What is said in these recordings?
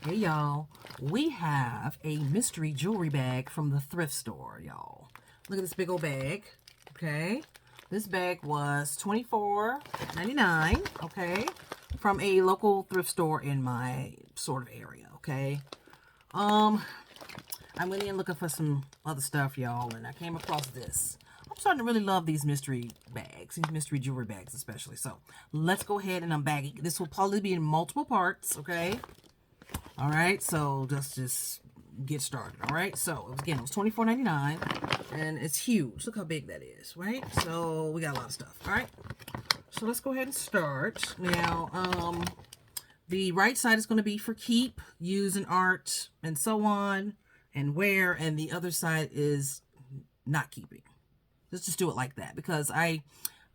Hey y'all, we have a mystery jewelry bag from the thrift store, y'all. Look at this big old bag, okay? This bag was $24.99, okay? From a local thrift store in my sort of area, okay? I went in looking for some other stuff, y'all, and I came across this. I'm starting to really love these mystery bags, these mystery jewelry bags especially. So let's go ahead and unbag it. This will probably be in multiple parts, okay? All right, so let's just get started. All right, so again, it was $24.99, and it's huge. Look how big that is, right? So we got a lot of stuff. All right, so let's go ahead and start now. The right side is going to be for keep, use in art, and so on, and wear, and the other side is not keeping. Let's just do it like that, because I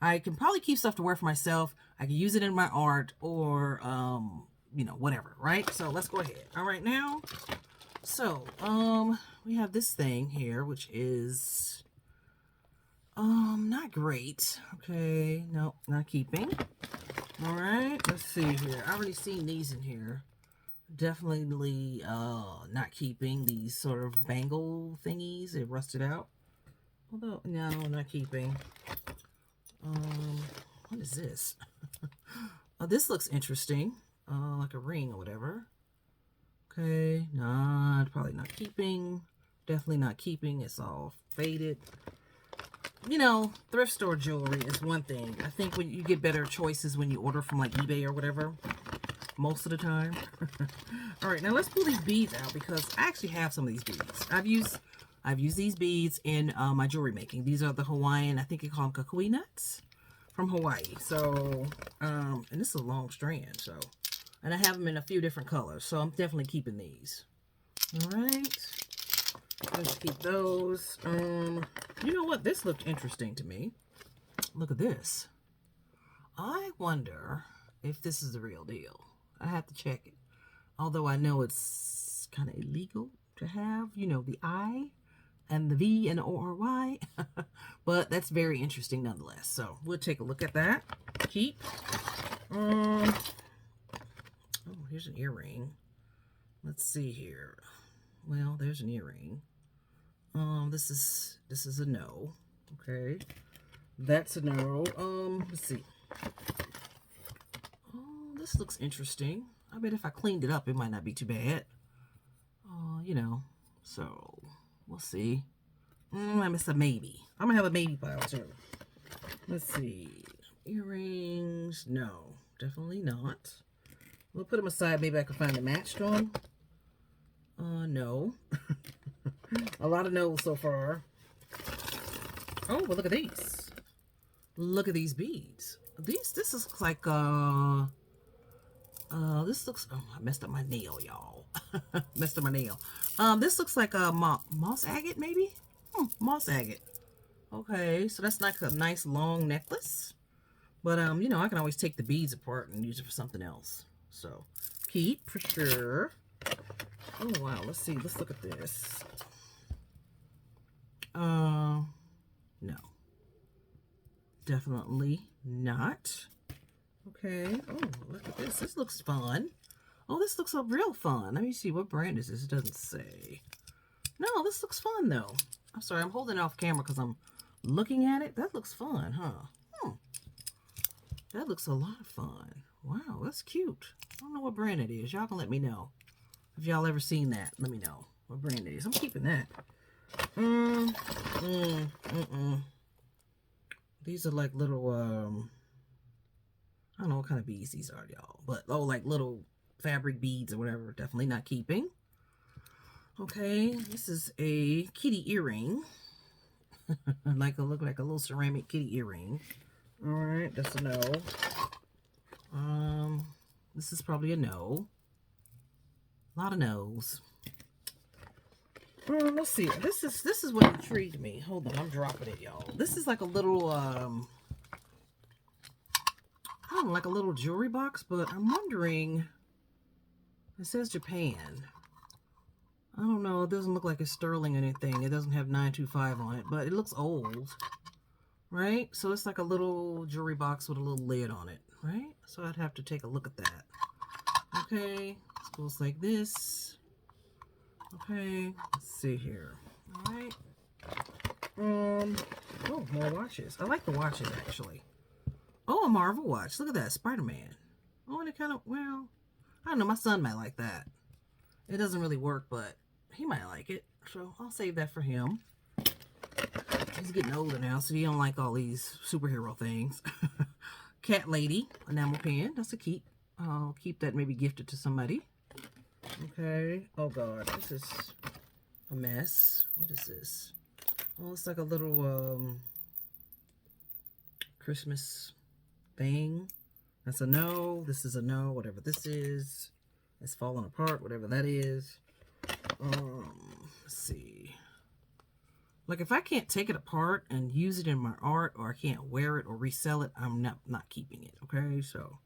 can probably keep stuff to wear for myself. I can use it in my art, or you know, whatever, right? So let's go ahead. All right, now, so we have this thing here, which is not great. Okay, no, not keeping. All right, let's see here. I already seen these in here. Definitely not keeping. These sort of bangle thingies, they rusted out. Although, no, not keeping. What is this? Oh, this looks interesting. Like a ring or whatever. Okay, probably not keeping. Definitely not keeping. It's all faded. You know, thrift store jewelry is one thing. I think when you get better choices when you order from like eBay or whatever, most of the time. All right, now let's pull these beads out, because I actually have some of these beads. I've used these beads in my jewelry making. These are the Hawaiian, I think you call them kukui nuts from Hawaii. So, and this is a long strand, so, and I have them in a few different colors, so I'm definitely keeping these. All right, let's keep those. You know what? This looked interesting to me. Look at this. I wonder if this is the real deal. I have to check it. Although I know it's kind of illegal to have, you know, the I and the V and the O-R-Y. But that's very interesting nonetheless. So we'll take a look at that. Keep. Oh, here's an earring. Let's see here. Well, there's an earring. This is a no. Okay. That's a no. Let's see. Oh, this looks interesting. I bet if I cleaned it up, it might not be too bad. You know, so we'll see. It's a maybe. I'm gonna have a maybe pile too. Let's see. Earrings. No, definitely not. We'll put them aside. Maybe I can find a matched one. No. A lot of no's so far. Oh, well, look at these. Look at these beads. This is like, this looks, oh, I messed up my nail, y'all. Messed up my nail. This looks like a moss agate, maybe? Moss agate. Okay, so that's like a nice long necklace. But, you know, I can always take the beads apart and use it for something else. So, keep for sure. Oh, wow, let's see. Let's look at this. No. Definitely not. Okay. Oh, look at this. This looks fun. Oh, this looks real fun. Let me see. What brand is this? It doesn't say. No, this looks fun, though. I'm sorry. I'm holding it off camera because I'm looking at it. That looks fun, huh? That looks a lot of fun. Wow, that's cute. I don't know what brand it is. Y'all can let me know. If y'all ever seen that, let me know what brand it is. I'm keeping that. These are like little, I don't know what kind of beads these are, y'all. But, oh, like little fabric beads or whatever. Definitely not keeping. Okay, this is a kitty earring. Look like a little ceramic kitty earring. All right, that's a no. This is probably a no. A lot of no's. Let's see. This is what intrigued me. Hold on, I'm dropping it, y'all. This is like a little, I don't know, like a little jewelry box, but I'm wondering, it says Japan. I don't know, it doesn't look like it's sterling or anything. It doesn't have 925 on it, but it looks old, right? So it's like a little jewelry box with a little lid on it, right? So I'd have to take a look at that. Okay, let's Goes like this. Okay, let's see here. All right. Oh, more watches. I like the watches actually. Oh, a Marvel watch. Look at that, Spider-Man. Oh, and it kind of, well, I don't know. My son might like that. It doesn't really work, but he might like it. So I'll save that for him. He's getting older now, so he don't like all these superhero things. Cat lady, enamel pen. That's a keep. I'll keep that, maybe gift it to somebody. Okay. Oh, God. This is a mess. What is this? Oh, it's like a little Christmas thing. That's a no. This is a no. Whatever this is. It's falling apart. Whatever that is. Let's see. Like, if I can't take it apart and use it in my art, or I can't wear it or resell it, I'm not keeping it. Okay, so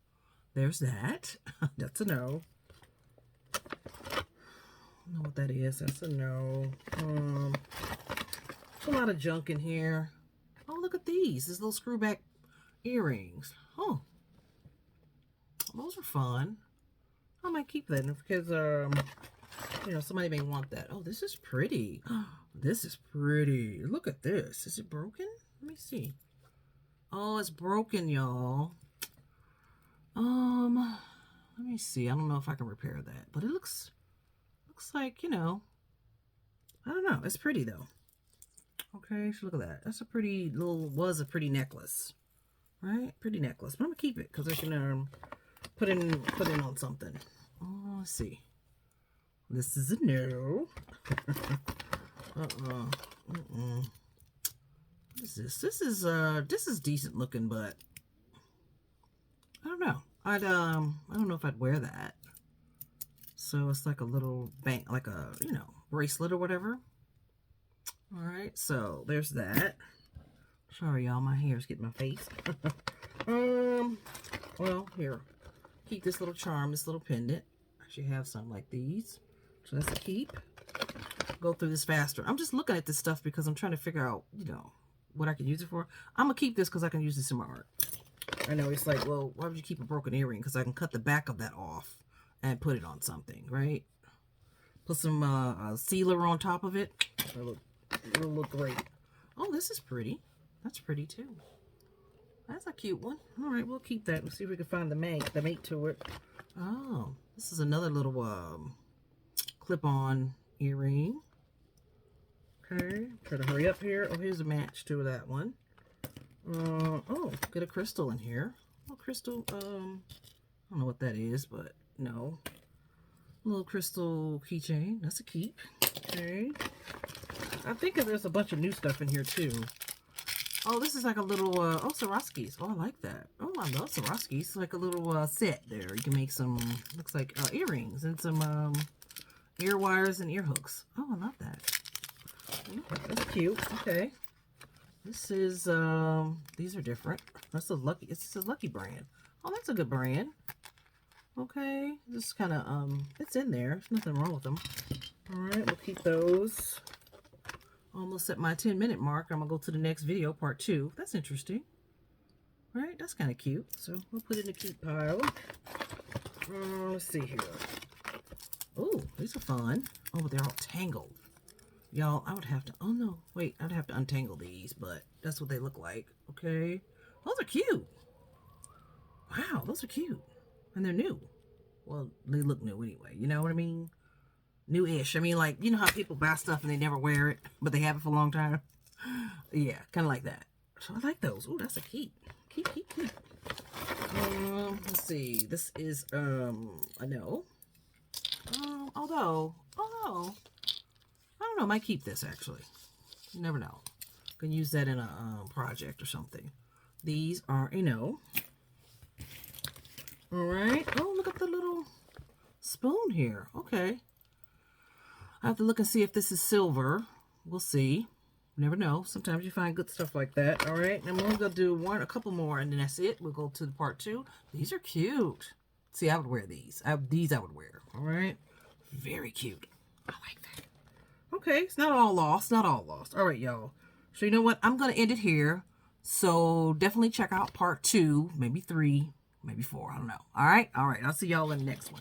there's that. That's a no. I don't know what that is. That's a no. There's a lot of junk in here. Oh, look at these. These little screw back earrings. Oh, those are fun. I might keep that because, you know, somebody may want that. Oh, this is pretty. This is pretty. Look at this. Is it broken? Let me see. Oh, it's broken, y'all. Let me see. I don't know if I can repair that, but it looks like, you know, I don't know. It's pretty though. Okay, so look at that. That's a pretty little, was a pretty necklace, right? Pretty necklace. But I'm gonna keep it because I can put in on something. Oh, let's see. This is a no. What is this? This is decent looking, but I don't know. I don't know if I'd wear that. So it's like a little bank, like a, you know, bracelet or whatever. All right, so there's that. Sorry, y'all, my hair's getting my face. Well, here, keep this little charm, this little pendant. I actually have some like these, so that's a keep. Go through this faster. I'm just looking at this stuff because I'm trying to figure out, you know, what I can use it for. I'm gonna keep this because I can use this in my art. I know it's like, well, why would you keep a broken earring? Because I can cut the back of that off and put it on something, right? Put some sealer on top of it. It'll look great. Oh, this is pretty. That's pretty too. That's a cute one. All right, we'll keep that. Let's see if we can find the mate to it. Oh, this is another little clip-on earring. Okay, try to hurry up here. Oh, here's a match to that one. Oh, get a crystal in here. Oh, crystal, I don't know what that is, but no. A little crystal keychain. That's a keep. Okay. I think there's a bunch of new stuff in here too. Oh, this is like a little, oh, Swarovskis. Oh, I like that. Oh, I love Swarovskis. It's like a little set there. You can make some, looks like earrings and some ear wires and ear hooks. Oh, I love that. That's cute. Okay. This is, these are different. That's a Lucky, it's a Lucky brand. Oh, that's a good brand. Okay. Just kind of, it's in there. There's nothing wrong with them. All right, we'll keep those. Almost at my 10-minute mark. I'm going to go to the next video, part 2. That's interesting. All right, that's kind of cute. So we'll put it in the keep pile. Let's see here. Oh, these are fun. Oh, but they're all tangled. Y'all, I would have to, oh no, wait, I'd have to untangle these, but that's what they look like. Okay. Those are cute. Wow, those are cute. And they're new. Well, they look new anyway. You know what I mean? New-ish. I mean, like, you know how people buy stuff and they never wear it, but they have it for a long time? Yeah, kind of like that. So I like those. Oh, that's a keep. Keep. Let's see. This is, a no. Although, I don't know, I might keep this actually. You never know. Can use that in a project or something. These are a no. All right. Oh, look at the little spoon here. Okay. I have to look and see if this is silver. We'll see. Never know. Sometimes you find good stuff like that. All right. And we're going to do a couple more, and then that's it. We'll go to the part 2. These are cute. See, I would wear these. These I would wear. All right. Very cute. I like that. Okay. It's not all lost. Not all lost. All right, y'all. So you know what? I'm going to end it here. So definitely check out part 2, maybe 3, maybe 4. I don't know. All right. All right. I'll see y'all in the next one.